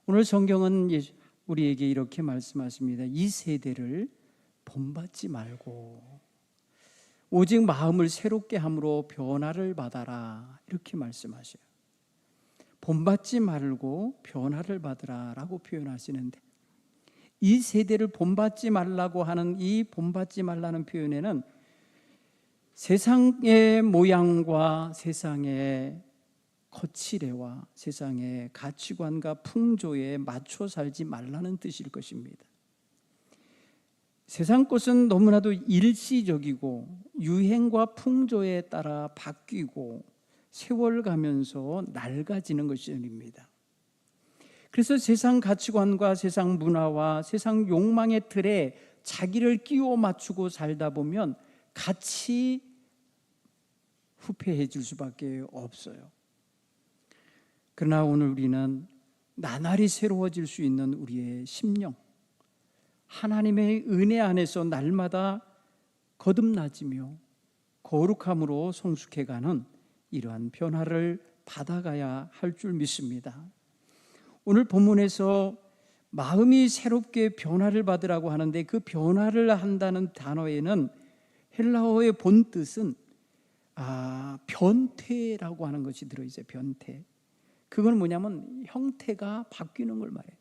오늘 성경은 우리에게 이렇게 말씀하십니다. 이 세대를 본받지 말고 오직 마음을 새롭게 함으로 변화를 받아라, 이렇게 말씀하셔요. 본받지 말고 변화를 받으라 라고 표현하시는데, 이 세대를 본받지 말라고 하는 이 본받지 말라는 표현에는 세상의 모양과 세상의 거칠애와 세상의 가치관과 풍조에 맞춰 살지 말라는 뜻일 것입니다. 세상 것은 너무나도 일시적이고 유행과 풍조에 따라 바뀌고 세월 가면서 낡아지는 것입니다. 그래서 세상 가치관과 세상 문화와 세상 욕망의 틀에 자기를 끼워 맞추고 살다 보면 같이 후패해질 수밖에 없어요. 그러나 오늘 우리는 나날이 새로워질 수 있는 우리의 심령, 하나님의 은혜 안에서 날마다 거듭나지며 거룩함으로 성숙해가는 이러한 변화를 받아가야 할 줄 믿습니다. 오늘 본문에서 마음이 새롭게 변화를 받으라고 하는데, 그 변화를 한다는 단어에는 헬라어의 본 뜻은 변태라고 하는 것이 들어있어요. 변태. 그건 뭐냐면 형태가 바뀌는 걸 말해요.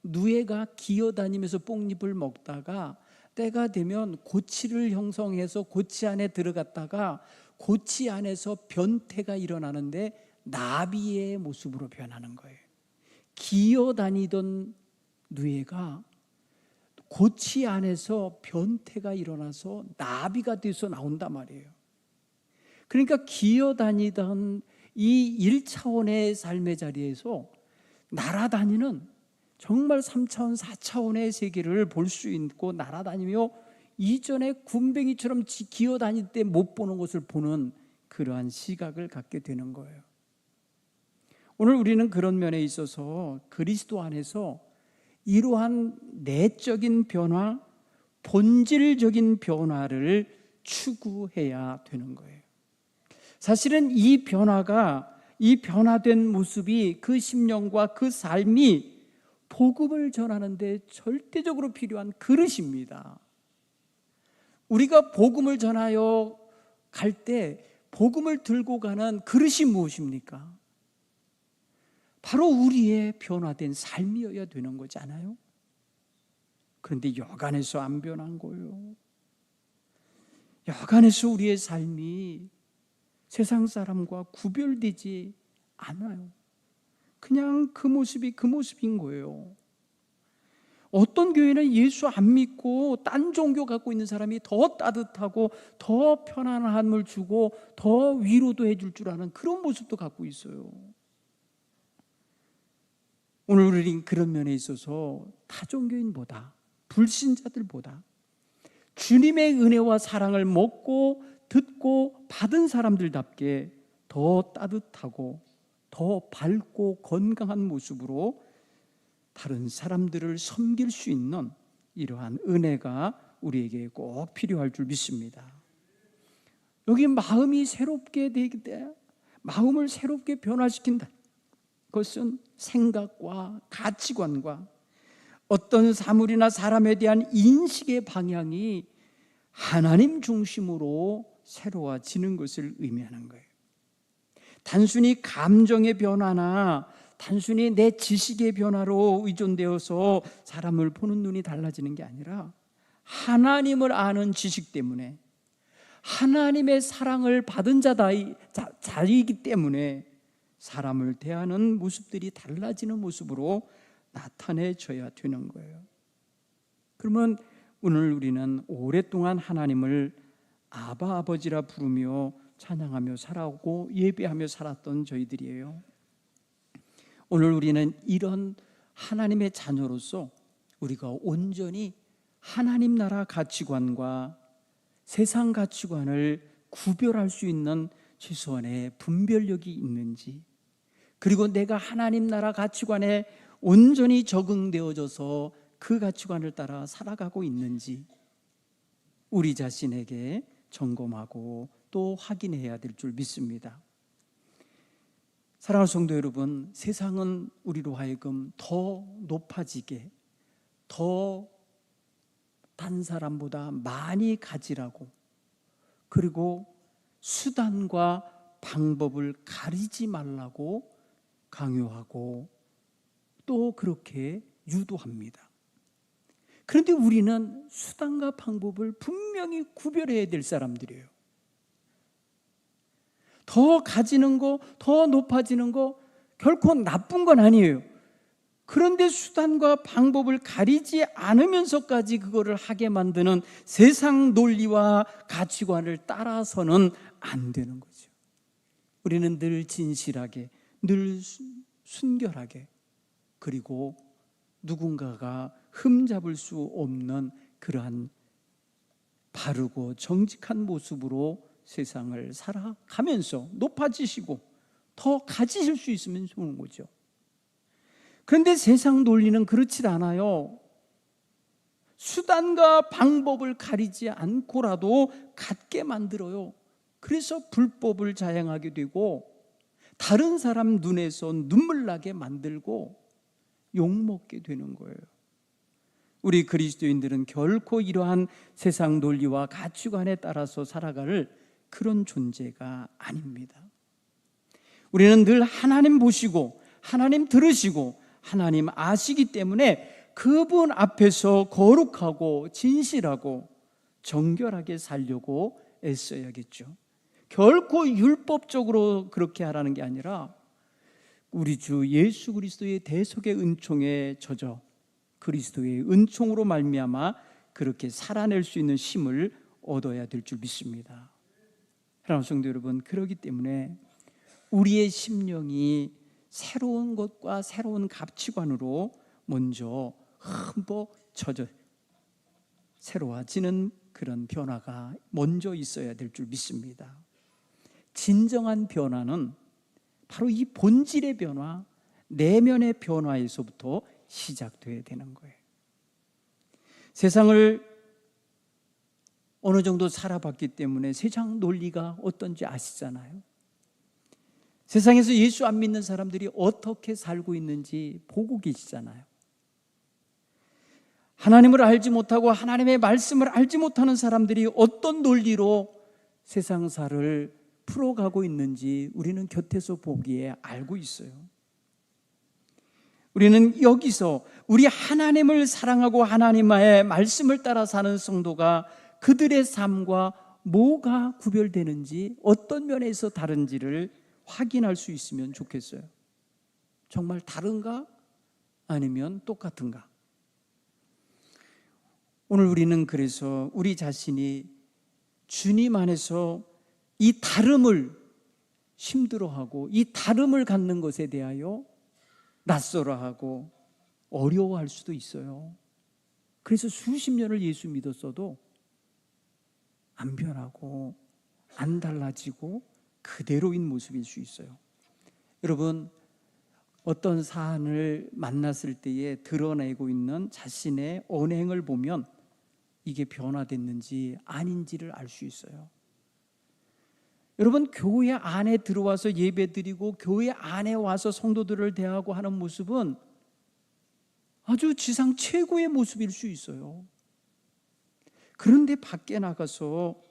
누에가 기어다니면서 뽕잎을 먹다가 때가 되면 고치를 형성해서 고치 안에 들어갔다가 고치 안에서 변태가 일어나는데 나비의 모습으로 변하는 거예요. 기어다니던 누에가 고치 안에서 변태가 일어나서 나비가 돼서 나온단 말이에요. 그러니까 기어다니던 이 1차원의 삶의 자리에서 날아다니는 정말 3차원, 4차원의 세계를 볼 수 있고 날아다니며 이전에 군뱅이처럼 기어다닐 때 못 보는 것을 보는 그러한 시각을 갖게 되는 거예요. 오늘 우리는 그런 면에 있어서 그리스도 안에서 이러한 내적인 변화, 본질적인 변화를 추구해야 되는 거예요. 사실은 이 변화가, 이 변화된 모습이, 그 심령과 그 삶이 복음을 전하는데 절대적으로 필요한 그릇입니다. 우리가 복음을 전하여 갈 때 복음을 들고 가는 그릇이 무엇입니까? 바로 우리의 변화된 삶이어야 되는 거잖아요. 그런데 여간해서 안 변한 거예요. 여간해서 우리의 삶이 세상 사람과 구별되지 않아요. 그냥 그 모습이 그 모습인 거예요. 어떤 교회는 예수 안 믿고 딴 종교 갖고 있는 사람이 더 따뜻하고 더 편안함을 주고 더 위로도 해줄 줄 아는 그런 모습도 갖고 있어요. 오늘 우리는 그런 면에 있어서 타종교인보다, 불신자들보다 주님의 은혜와 사랑을 먹고 듣고 받은 사람들답게 더 따뜻하고 더 밝고 건강한 모습으로 다른 사람들을 섬길 수 있는 이러한 은혜가 우리에게 꼭 필요할 줄 믿습니다. 여기 마음이 새롭게 되기 때문에 마음을 새롭게 변화시킨다. 그것은 생각과 가치관과 어떤 사물이나 사람에 대한 인식의 방향이 하나님 중심으로 새로워지는 것을 의미하는 거예요. 단순히 감정의 변화나 단순히 내 지식의 변화로 의존되어서 사람을 보는 눈이 달라지는 게 아니라 하나님을 아는 지식 때문에, 하나님의 사랑을 받은 자이기 때문에 사람을 대하는 모습들이 달라지는 모습으로 나타내져야 되는 거예요. 그러면 오늘 우리는 오랫동안 하나님을 아바 아버지라 부르며 찬양하며 살아오고 예배하며 살았던 저희들이에요. 오늘 우리는 이런 하나님의 자녀로서 우리가 온전히 하나님 나라 가치관과 세상 가치관을 구별할 수 있는 최소한의 분별력이 있는지, 그리고 내가 하나님 나라 가치관에 온전히 적응되어져서 그 가치관을 따라 살아가고 있는지 우리 자신에게 점검하고 또 확인해야 될 줄 믿습니다. 사랑하는 성도 여러분, 세상은 우리로 하여금 더 높아지게, 더 딴 사람보다 많이 가지라고, 그리고 수단과 방법을 가리지 말라고 강요하고 또 그렇게 유도합니다. 그런데 우리는 수단과 방법을 분명히 구별해야 될 사람들이에요. 더 가지는 거, 더 높아지는 거 결코 나쁜 건 아니에요. 그런데 수단과 방법을 가리지 않으면서까지 그거를 하게 만드는 세상 논리와 가치관을 따라서는 안 되는 거죠. 우리는 늘 진실하게, 늘 순결하게, 그리고 누군가가 흠잡을 수 없는 그러한 바르고 정직한 모습으로 세상을 살아가면서 높아지시고 더 가지실 수 있으면 좋은 거죠. 그런데 세상 논리는 그렇지 않아요. 수단과 방법을 가리지 않고라도 갖게 만들어요. 그래서 불법을 자행하게 되고 다른 사람 눈에서 눈물 나게 만들고 욕먹게 되는 거예요. 우리 그리스도인들은 결코 이러한 세상 논리와 가치관에 따라서 살아갈 그런 존재가 아닙니다. 우리는 늘 하나님 보시고 하나님 들으시고 하나님 아시기 때문에 그분 앞에서 거룩하고 진실하고 정결하게 살려고 애써야겠죠. 결코 율법적으로 그렇게 하라는 게 아니라 우리 주 예수 그리스도의 대속의 은총에 젖어 그리스도의 은총으로 말미암아 그렇게 살아낼 수 있는 힘을 얻어야 될 줄 믿습니다. 사랑하는 성도 여러분, 그렇기 때문에 우리의 심령이 새로운 것과 새로운 가치관으로 먼저 흠뻑 새로워지는 그런 변화가 먼저 있어야 될 줄 믿습니다. 진정한 변화는 바로 이 본질의 변화, 내면의 변화에서부터 시작돼야 되는 거예요. 세상을 어느 정도 살아봤기 때문에 세상 논리가 어떤지 아시잖아요. 세상에서 예수 안 믿는 사람들이 어떻게 살고 있는지 보고 계시잖아요. 하나님을 알지 못하고 하나님의 말씀을 알지 못하는 사람들이 어떤 논리로 세상사를 풀어가고 있는지 우리는 곁에서 보기에 알고 있어요. 우리는 여기서 우리 하나님을 사랑하고 하나님의 말씀을 따라 사는 성도가 그들의 삶과 뭐가 구별되는지, 어떤 면에서 다른지를 확인할 수 있으면 좋겠어요. 정말 다른가? 아니면 똑같은가? 오늘 우리는 그래서 우리 자신이 주님 안에서 이 다름을 힘들어하고 이 다름을 갖는 것에 대하여 낯설어하고 어려워할 수도 있어요. 그래서 수십 년을 예수 믿었어도 안 변하고 안 달라지고 그대로인 모습일 수 있어요. 여러분, 어떤 사안을 만났을 때에 드러내고 있는 자신의 언행을 보면 이게 변화됐는지 아닌지를 알 수 있어요. 여러분, 교회 안에 들어와서 예배드리고 교회 안에 와서 성도들을 대하고 하는 모습은 아주 지상 최고의 모습일 수 있어요. 그런데 밖에 나가서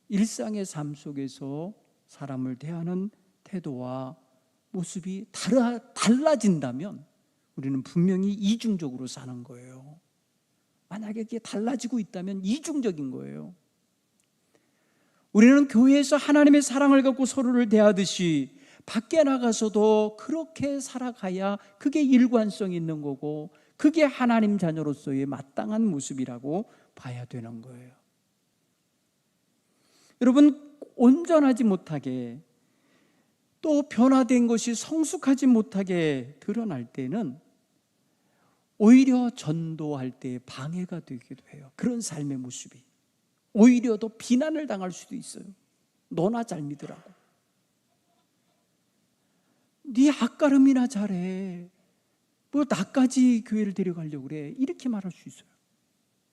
일상의 삶 속에서 사람을 대하는 태도와 모습이 달라진다면 우리는 분명히 이중적으로 사는 거예요. 만약에 그게 달라지고 있다면 이중적인 거예요. 우리는 교회에서 하나님의 사랑을 갖고 서로를 대하듯이 밖에 나가서도 그렇게 살아가야 그게 일관성 있는 거고 그게 하나님 자녀로서의 마땅한 모습이라고 봐야 되는 거예요. 여러분, 온전하지 못하게 또 변화된 것이 성숙하지 못하게 드러날 때는 오히려 전도할 때 방해가 되기도 해요. 그런 삶의 모습이 오히려 더 비난을 당할 수도 있어요. 너나 잘 믿으라고. 네 앞가름이나 잘해. 뭐 나까지 교회를 데려가려고 그래. 이렇게 말할 수 있어요.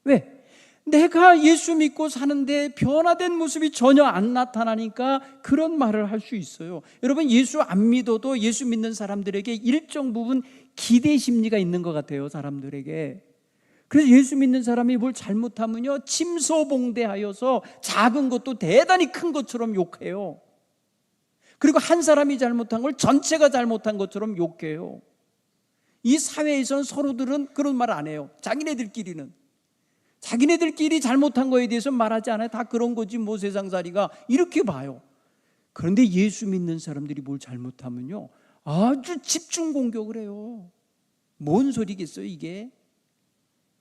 왜? 내가 예수 믿고 사는데 변화된 모습이 전혀 안 나타나니까 그런 말을 할 수 있어요. 여러분, 예수 안 믿어도 예수 믿는 사람들에게 일정 부분 기대 심리가 있는 것 같아요, 사람들에게. 그래서 예수 믿는 사람이 뭘 잘못하면요, 침소봉대하여서 작은 것도 대단히 큰 것처럼 욕해요. 그리고 한 사람이 잘못한 걸 전체가 잘못한 것처럼 욕해요. 이 사회에서는 서로들은 그런 말 안 해요. 자기네들끼리 잘못한 거에 대해서 말하지 않아요. 다 그런 거지 뭐, 세상살이가, 이렇게 봐요. 그런데 예수 믿는 사람들이 뭘 잘못하면요, 아주 집중 공격을 해요. 뭔 소리겠어요 이게?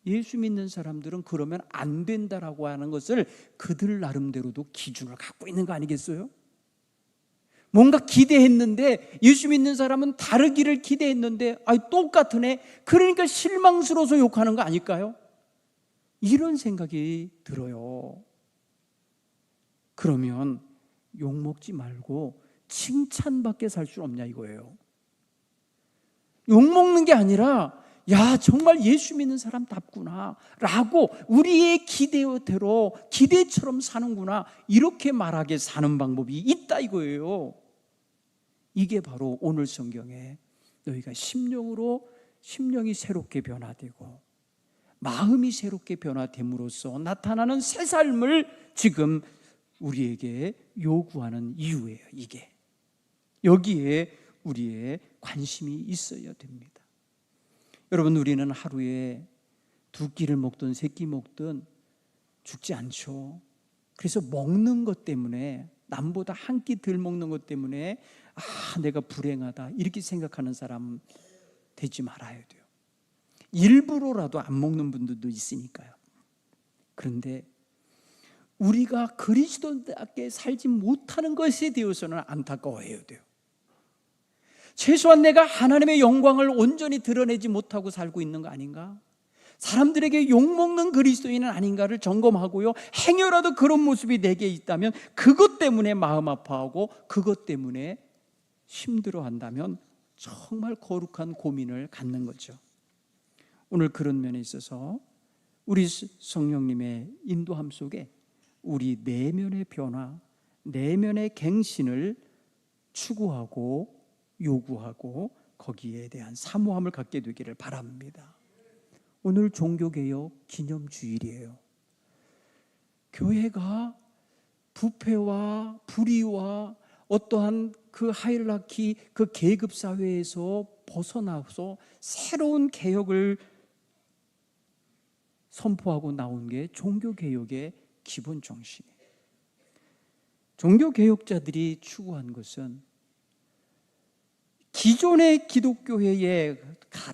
예수 믿는 사람들은 그러면 안 된다라고 하는 것을 그들 나름대로도 기준을 갖고 있는 거 아니겠어요? 뭔가 기대했는데, 예수 믿는 사람은 다르기를 기대했는데 똑같으네, 그러니까 실망스러워서 욕하는 거 아닐까요? 이런 생각이 들어요. 그러면 욕먹지 말고 칭찬밖에 살 수 없냐 이거예요. 욕먹는 게 아니라, 야, 정말 예수 믿는 사람답구나 라고, 우리의 기대대로 기대처럼 사는구나, 이렇게 말하게 사는 방법이 있다 이거예요. 이게 바로 오늘 성경에 너희가 심령이 새롭게 변화되고 마음이 새롭게 변화됨으로써 나타나는 새 삶을 지금 우리에게 요구하는 이유예요. 이게 여기에 우리의 관심이 있어야 됩니다. 여러분, 우리는 하루에 2끼를 먹든 3끼 먹든 죽지 않죠. 그래서 먹는 것 때문에, 남보다 한 끼 덜 먹는 것 때문에 내가 불행하다 이렇게 생각하는 사람 되지 말아야 돼요. 일부러라도 안 먹는 분들도 있으니까요. 그런데 우리가 그리스도답게 살지 못하는 것에 대해서는 안타까워해야 돼요. 최소한 내가 하나님의 영광을 온전히 드러내지 못하고 살고 있는 거 아닌가? 사람들에게 욕먹는 그리스도인은 아닌가를 점검하고요, 행여라도 그런 모습이 내게 있다면 그것 때문에 마음 아파하고 그것 때문에 힘들어한다면 정말 거룩한 고민을 갖는 거죠. 오늘 그런 면에 있어서 우리 성령님의 인도함 속에 우리 내면의 변화, 내면의 갱신을 추구하고 요구하고 거기에 대한 사모함을 갖게 되기를 바랍니다. 오늘 종교개혁 기념주일이에요. 교회가 부패와 불의와 어떠한 그 하이라키, 그 계급사회에서 벗어나서 새로운 개혁을 선포하고 나온 게 종교개혁의 기본 정신이에요. 종교개혁자들이 추구한 것은 기존의 기독교회의,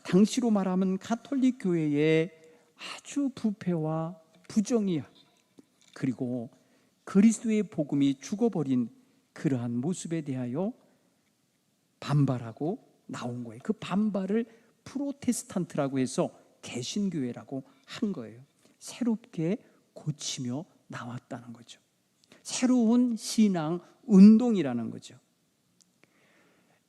당시로 말하면 가톨릭 교회의 아주 부패와 부정의, 그리고 그리스도의 복음이 죽어버린 그러한 모습에 대하여 반발하고 나온 거예요. 그 반발을 프로테스탄트라고 해서 개신교회라고 한 거예요. 새롭게 고치며 나왔다는 거죠. 새로운 신앙 운동이라는 거죠.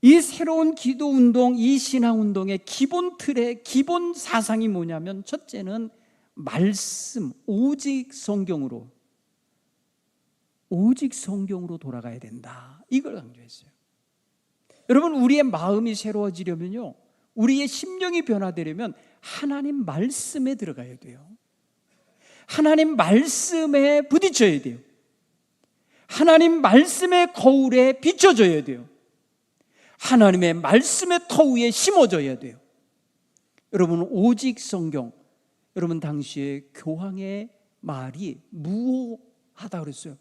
이 새로운 기도 운동, 이 신앙 운동의 기본 틀의 기본 사상이 뭐냐면, 첫째는 말씀, 오직 성경으로 돌아가야 된다, 이걸 강조했어요. 여러분, 우리의 마음이 새로워지려면요, 우리의 심령이 변화되려면 하나님 말씀에 들어가야 돼요. 하나님 말씀에 부딪혀야 돼요. 하나님 말씀의 거울에 비춰져야 돼요. 하나님의 말씀의 터 위에 심어져야 돼요. 여러분, 오직 성경, 여러분 당시에 교황의 말이 무호하다 그랬어요.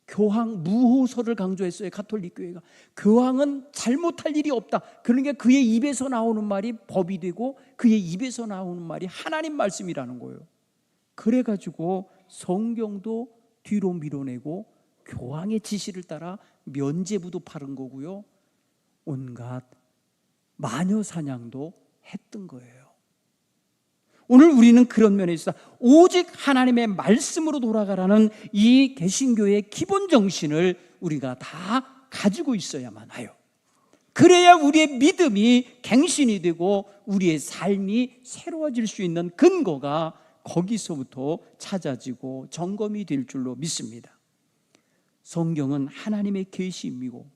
교황 무호설을 강조했어요. 가톨릭 교회가. 교황은 잘못할 일이 없다. 그러니까 그의 입에서 나오는 말이 법이 되고 그의 입에서 나오는 말이 하나님 말씀이라는 거예요. 그래가지고 성경도 뒤로 밀어내고 교황의 지시를 따라 면죄부도 바른 거고요, 온갖 마녀 사냥도 했던 거예요. 오늘 우리는 그런 면에 있어 오직 하나님의 말씀으로 돌아가라는 이 개신교의 기본 정신을 우리가 다 가지고 있어야만 해요. 그래야 우리의 믿음이 갱신이 되고 우리의 삶이 새로워질 수 있는 근거가 거기서부터 찾아지고 점검이 될 줄로 믿습니다. 성경은 하나님의 계시이고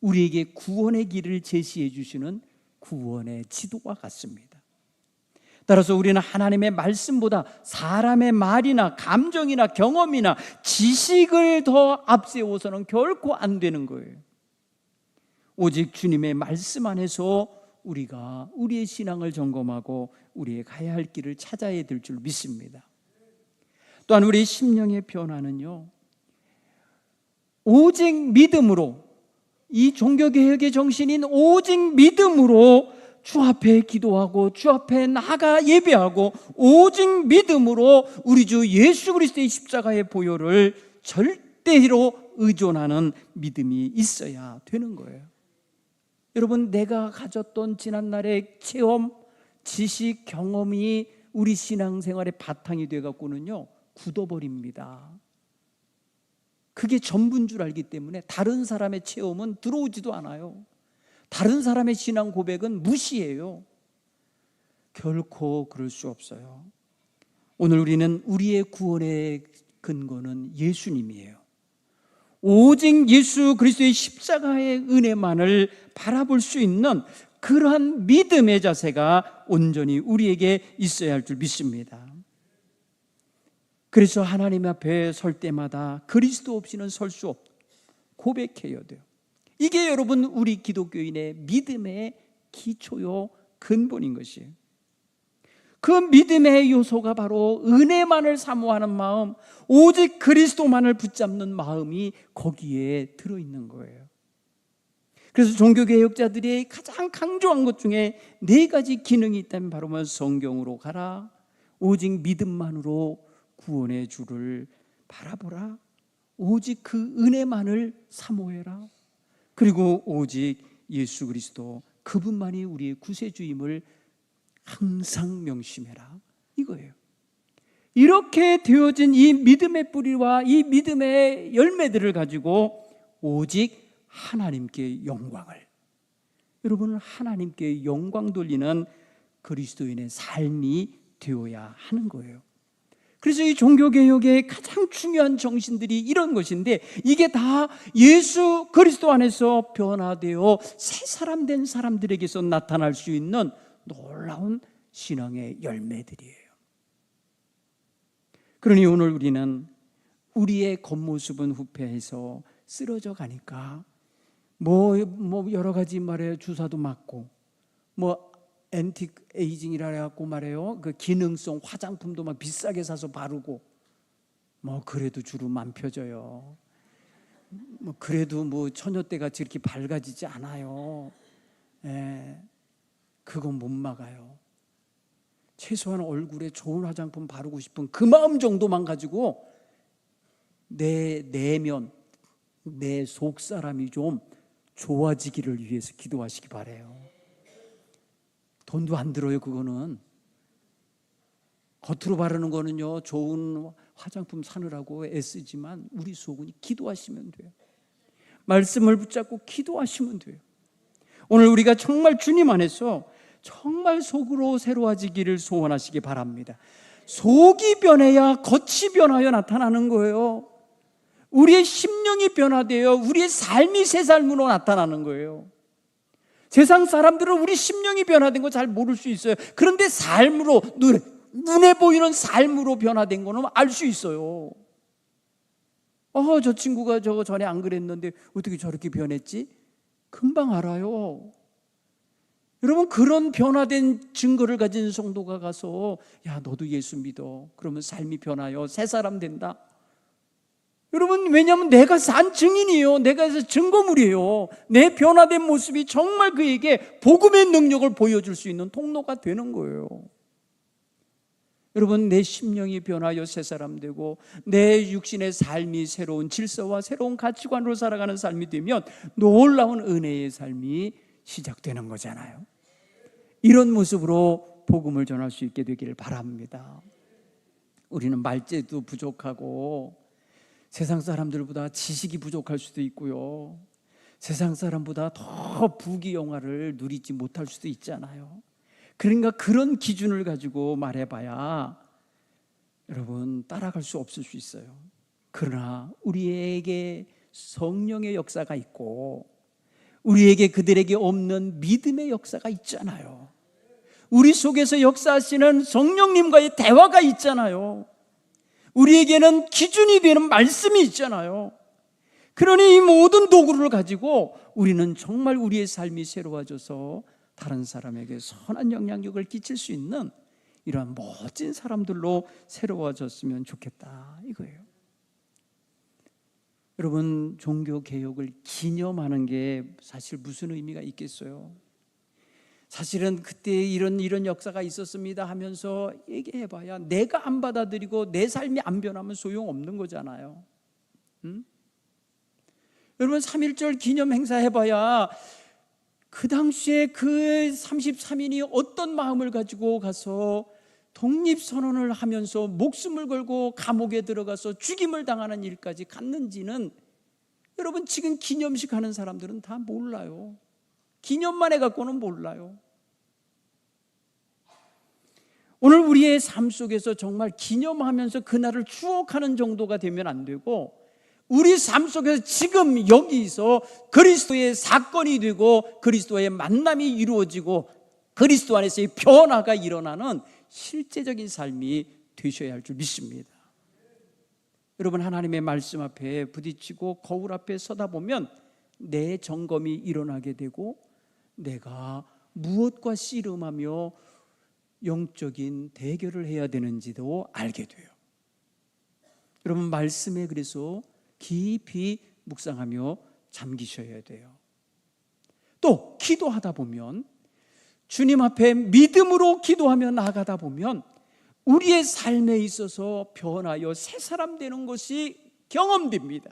우리에게 구원의 길을 제시해 주시는 구원의 지도와 같습니다. 따라서 우리는 하나님의 말씀보다 사람의 말이나 감정이나 경험이나 지식을 더 앞세워서는 결코 안 되는 거예요. 오직 주님의 말씀 안에서 우리가 우리의 신앙을 점검하고 우리의 가야 할 길을 찾아야 될 줄 믿습니다. 또한 우리의 심령의 변화는요, 오직 믿음으로, 이 종교개혁의 정신인 오직 믿음으로 주 앞에 기도하고 주 앞에 나가 예배하고 오직 믿음으로 우리 주 예수 그리스도의 십자가의 보혈을 절대로 의존하는 믿음이 있어야 되는 거예요. 여러분, 내가 가졌던 지난날의 체험, 지식, 경험이 우리 신앙생활의 바탕이 되어갖고는요 굳어버립니다. 그게 전부인 줄 알기 때문에 다른 사람의 체험은 들어오지도 않아요. 다른 사람의 신앙 고백은 무시해요. 결코 그럴 수 없어요. 오늘 우리는 우리의 구원의 근거는 예수님이에요. 오직 예수 그리스도의 십자가의 은혜만을 바라볼 수 있는 그러한 믿음의 자세가 온전히 우리에게 있어야 할 줄 믿습니다. 그래서 하나님 앞에 설 때마다 그리스도 없이는 설 수 없고 고백해야 돼요. 이게 여러분 우리 기독교인의 믿음의 기초요 근본인 것이에요. 그 믿음의 요소가 바로 은혜만을 사모하는 마음, 오직 그리스도만을 붙잡는 마음이 거기에 들어있는 거예요. 그래서 종교개혁자들이 가장 강조한 것 중에 4가지 기능이 있다면 바로 성경으로 가라, 오직 믿음만으로 구원의 주를 바라보라, 오직 그 은혜만을 사모해라, 그리고 오직 예수 그리스도 그분만이 우리의 구세주임을 항상 명심해라, 이거예요. 이렇게 되어진 이 믿음의 뿌리와 이 믿음의 열매들을 가지고 오직 하나님께 영광을, 여러분은 하나님께 영광 돌리는 그리스도인의 삶이 되어야 하는 거예요. 그래서 이 종교개혁의 가장 중요한 정신들이 이런 것인데, 이게 다 예수 그리스도 안에서 변화되어 새 사람 된 사람들에게서 나타날 수 있는 놀라운 신앙의 열매들이에요. 그러니 오늘 우리는 우리의 겉모습은 후패해서 쓰러져 가니까 뭐 여러 가지 말해요. 주사도 맞고 앤틱 에이징이라 해갖고 말해요. 그 기능성 화장품도 막 비싸게 사서 바르고 그래도 주름 안 펴져요. 그래도 처녀 때같이 이렇게 밝아지지 않아요. 그건 못 막아요. 최소한 얼굴에 좋은 화장품 바르고 싶은 그 마음 정도만 가지고 내 내면, 내 속사람이 좀 좋아지기를 위해서 기도하시기 바라요. 돈도 안 들어요. 그거는 겉으로 바르는 거는요 좋은 화장품 사느라고 애쓰지만 우리 속은 기도하시면 돼요. 말씀을 붙잡고 기도하시면 돼요. 오늘 우리가 정말 주님 안에서 정말 속으로 새로워지기를 소원하시기 바랍니다. 속이 변해야 겉이 변하여 나타나는 거예요. 우리의 심령이 변화되어 우리의 삶이 새 삶으로 나타나는 거예요. 세상 사람들은 우리 심령이 변화된 거 잘 모를 수 있어요. 그런데 삶으로, 눈에 보이는 삶으로 변화된 거는 알 수 있어요. 저 친구가 저거 전에 안 그랬는데 어떻게 저렇게 변했지? 금방 알아요. 여러분, 그런 변화된 증거를 가진 성도가 가서 야, 너도 예수 믿어. 그러면 삶이 변하여 새 사람 된다. 여러분, 왜냐하면 내가 산 증인이에요. 내가 해서 증거물이에요. 내 변화된 모습이 정말 그에게 복음의 능력을 보여줄 수 있는 통로가 되는 거예요. 여러분, 내 심령이 변하여 새 사람 되고 내 육신의 삶이 새로운 질서와 새로운 가치관으로 살아가는 삶이 되면 놀라운 은혜의 삶이 시작되는 거잖아요. 이런 모습으로 복음을 전할 수 있게 되기를 바랍니다. 우리는 말재도 부족하고 세상 사람들보다 지식이 부족할 수도 있고요, 세상 사람보다 더 부귀영화를 누리지 못할 수도 있잖아요. 그러니까 그런 기준을 가지고 말해봐야 여러분, 따라갈 수 없을 수 있어요. 그러나 우리에게 성령의 역사가 있고 우리에게 그들에게 없는 믿음의 역사가 있잖아요. 우리 속에서 역사하시는 성령님과의 대화가 있잖아요. 우리에게는 기준이 되는 말씀이 있잖아요. 그러니 이 모든 도구를 가지고 우리는 정말 우리의 삶이 새로워져서 다른 사람에게 선한 영향력을 끼칠 수 있는 이러한 멋진 사람들로 새로워졌으면 좋겠다 이거예요. 여러분, 종교개혁을 기념하는 게 사실 무슨 의미가 있겠어요? 사실은 그때 이런 역사가 있었습니다 하면서 얘기해봐야 내가 안 받아들이고 내 삶이 안 변하면 소용없는 거잖아요. 여러분, 3.1절 기념 행사 해봐야 그 당시에 그 33인이 어떤 마음을 가지고 가서 독립선언을 하면서 목숨을 걸고 감옥에 들어가서 죽임을 당하는 일까지 갔는지는 여러분, 지금 기념식 하는 사람들은 다 몰라요. 기념만 해갖고는 몰라요. 오늘 우리의 삶 속에서 정말 기념하면서 그날을 추억하는 정도가 되면 안 되고, 우리 삶 속에서 지금 여기서 그리스도의 사건이 되고 그리스도의 만남이 이루어지고 그리스도 안에서의 변화가 일어나는 실제적인 삶이 되셔야 할 줄 믿습니다. 여러분, 하나님의 말씀 앞에 부딪히고 거울 앞에 서다 보면 내 점검이 일어나게 되고 내가 무엇과 씨름하며 영적인 대결을 해야 되는지도 알게 돼요. 여러분, 말씀에 그래서 깊이 묵상하며 잠기셔야 돼요. 또 기도하다 보면, 주님 앞에 믿음으로 기도하며 나가다 보면 우리의 삶에 있어서 변하여 새 사람 되는 것이 경험됩니다.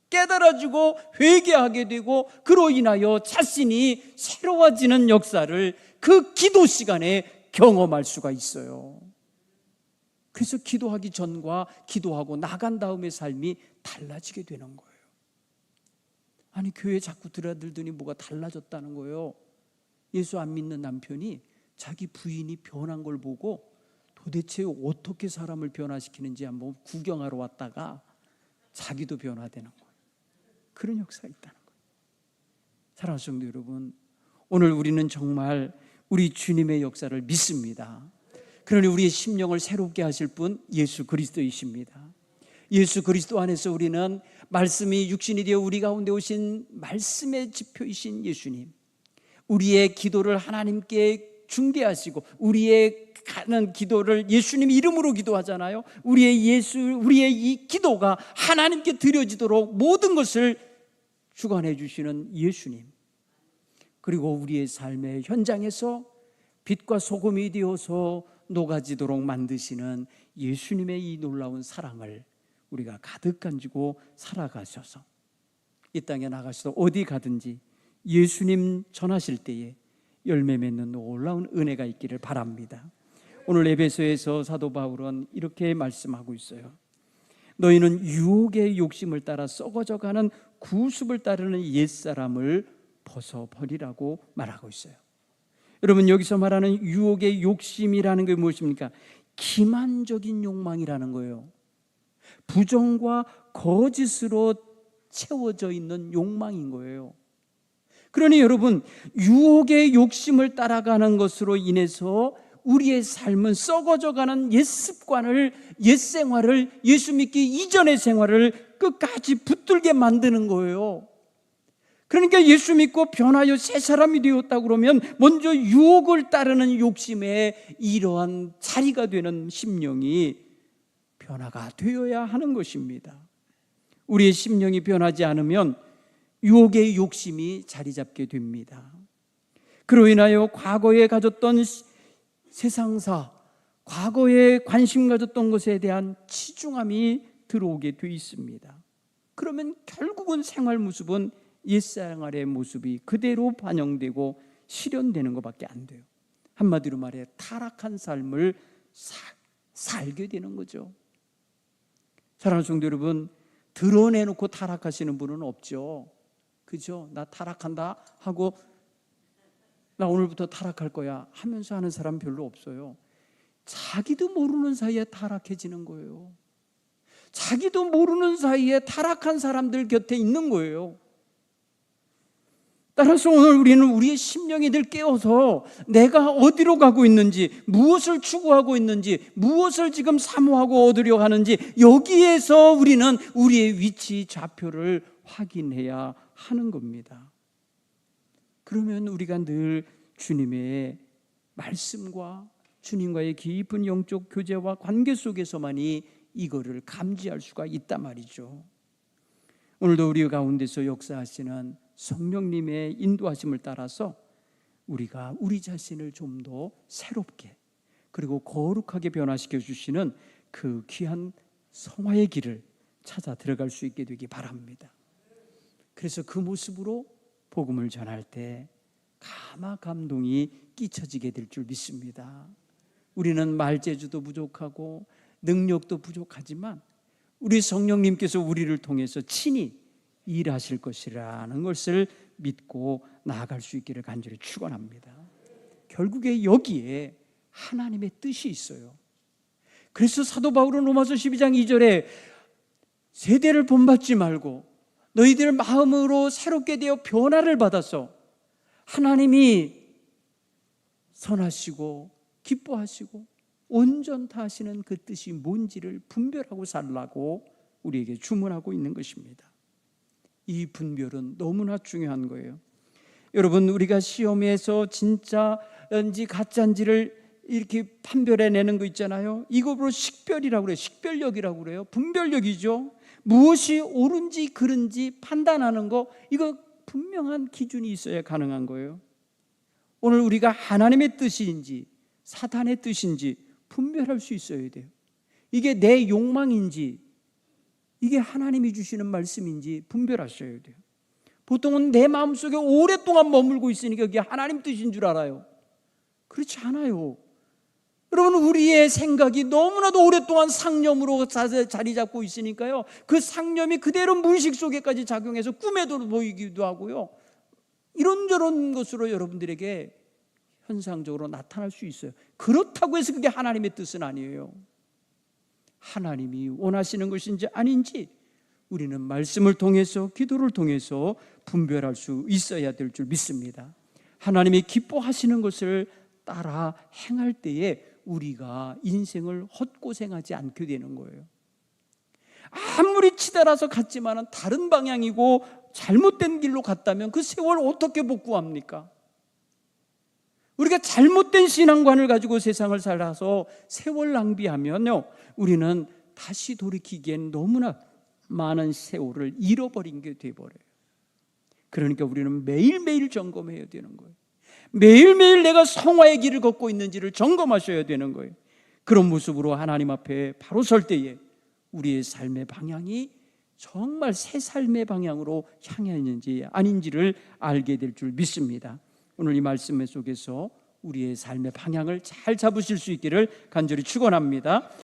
깨달아지고 회개하게 되고 그로 인하여 자신이 새로워지는 역사를 그 기도 시간에 경험할 수가 있어요. 그래서 기도하기 전과 기도하고 나간 다음의 삶이 달라지게 되는 거예요. 아니, 교회 자꾸 들어들더니 뭐가 달라졌다는 거예요. 예수 안 믿는 남편이 자기 부인이 변한 걸 보고 도대체 어떻게 사람을 변화시키는지 한번 구경하러 왔다가 자기도 변화되는 거예요. 그런 역사가 있다는 거예요. 사랑하는 성도 여러분, 오늘 우리는 정말 우리 주님의 역사를 믿습니다. 그러니 우리의 심령을 새롭게 하실 분 예수 그리스도이십니다. 예수 그리스도 안에서 우리는 말씀이 육신이 되어 우리 가운데 오신 말씀의 지표이신 예수님, 우리의 기도를 하나님께 중개하시고 우리의 가는 기도를 예수님 이름으로 기도하잖아요. 우리의 이 기도가 하나님께 드려지도록 모든 것을 주관해 주시는 예수님, 그리고 우리의 삶의 현장에서 빛과 소금이 되어서 녹아지도록 만드시는 예수님의 이 놀라운 사랑을 우리가 가득 가지고 살아가셔서 이 땅에 나가셔서 어디 가든지 예수님 전하실 때에 열매 맺는 놀라운 은혜가 있기를 바랍니다. 오늘 에베소에서 사도 바울은 이렇게 말씀하고 있어요. 너희는 유혹의 욕심을 따라 썩어져가는 구습을 따르는 옛사람을 벗어버리라고 말하고 있어요. 여러분, 여기서 말하는 유혹의 욕심이라는 게 무엇입니까? 기만적인 욕망이라는 거예요. 부정과 거짓으로 채워져 있는 욕망인 거예요. 그러니 여러분, 유혹의 욕심을 따라가는 것으로 인해서 우리의 삶은 썩어져가는 옛 습관을, 옛 생활을, 예수 믿기 이전의 생활을 끝까지 붙들게 만드는 거예요. 그러니까 예수 믿고 변하여 새 사람이 되었다 그러면 먼저 유혹을 따르는 욕심에 이러한 자리가 되는 심령이 변화가 되어야 하는 것입니다. 우리의 심령이 변하지 않으면 유혹의 욕심이 자리 잡게 됩니다. 그로 인하여 과거에 가졌던 세상사, 과거에 관심 가졌던 것에 대한 치중함이 들어오게 돼 있습니다. 그러면 결국은 생활 모습은 옛생활의 모습이 그대로 반영되고 실현되는 것밖에 안 돼요. 한마디로 말해 타락한 삶을 살게 되는 거죠. 사랑하는 성도 여러분, 드러내놓고 타락하시는 분은 없죠. 그죠? 나 타락한다 하고 나 오늘부터 타락할 거야 하면서 하는 사람 별로 없어요. 자기도 모르는 사이에 타락해지는 거예요. 자기도 모르는 사이에 타락한 사람들 곁에 있는 거예요. 따라서 오늘 우리는 우리의 심령이 늘 깨어서 내가 어디로 가고 있는지, 무엇을 추구하고 있는지, 무엇을 지금 사모하고 얻으려 하는지, 여기에서 우리는 우리의 위치 좌표를 확인해야 하는 겁니다. 그러면 우리가 늘 주님의 말씀과 주님과의 깊은 영적 교제와 관계 속에서만이 이거를 감지할 수가 있단 말이죠. 오늘도 우리 가운데서 역사하시는 성령님의 인도하심을 따라서 우리가 우리 자신을 좀 더 새롭게 그리고 거룩하게 변화시켜 주시는 그 귀한 성화의 길을 찾아 들어갈 수 있게 되기 바랍니다. 그래서 그 모습으로 복음을 전할 때 가마 감동이 끼쳐지게 될 줄 믿습니다. 우리는 말재주도 부족하고 능력도 부족하지만 우리 성령님께서 우리를 통해서 친히 일하실 것이라는 것을 믿고 나아갈 수 있기를 간절히 축원합니다. 결국에 여기에 하나님의 뜻이 있어요. 그래서 사도 바울은 로마서 12장 2절에 세대를 본받지 말고 너희들 마음으로 새롭게 되어 변화를 받아서 하나님이 선하시고 기뻐하시고 온전타 하시는 그 뜻이 뭔지를 분별하고 살라고 우리에게 주문하고 있는 것입니다. 이 분별은 너무나 중요한 거예요. 여러분, 우리가 시험에서 진짜인지 가짜인지를 이렇게 판별해내는 거 있잖아요. 이거로 식별이라고 그래요. 식별력이라고 그래요. 분별력이죠. 무엇이 옳은지 그른지 판단하는 거, 이거 분명한 기준이 있어야 가능한 거예요. 오늘 우리가 하나님의 뜻인지 사탄의 뜻인지 분별할 수 있어야 돼요. 이게 내 욕망인지 이게 하나님이 주시는 말씀인지 분별하셔야 돼요. 보통은 내 마음속에 오랫동안 머물고 있으니까 이게 하나님 뜻인 줄 알아요. 그렇지 않아요. 여러분, 우리의 생각이 너무나도 오랫동안 상념으로 자리 잡고 있으니까요, 그 상념이 그대로 무의식 속에까지 작용해서 꿈에도 보이기도 하고요, 이런저런 것으로 여러분들에게 현상적으로 나타날 수 있어요. 그렇다고 해서 그게 하나님의 뜻은 아니에요. 하나님이 원하시는 것인지 아닌지 우리는 말씀을 통해서, 기도를 통해서 분별할 수 있어야 될 줄 믿습니다. 하나님이 기뻐하시는 것을 따라 행할 때에 우리가 인생을 헛고생하지 않게 되는 거예요. 아무리 치달아서 갔지만 다른 방향이고 잘못된 길로 갔다면 그 세월 어떻게 복구합니까? 우리가 잘못된 신앙관을 가지고 세상을 살아서 세월 낭비하면요, 우리는 다시 돌이키기엔 너무나 많은 세월을 잃어버린 게 돼버려요. 그러니까 우리는 매일매일 점검해야 되는 거예요. 매일매일 내가 성화의 길을 걷고 있는지를 점검하셔야 되는 거예요. 그런 모습으로 하나님 앞에 바로 설 때에 우리의 삶의 방향이 정말 새 삶의 방향으로 향해 있는지 아닌지를 알게 될 줄 믿습니다. 오늘 이 말씀 속에서 우리의 삶의 방향을 잘 잡으실 수 있기를 간절히 축원합니다.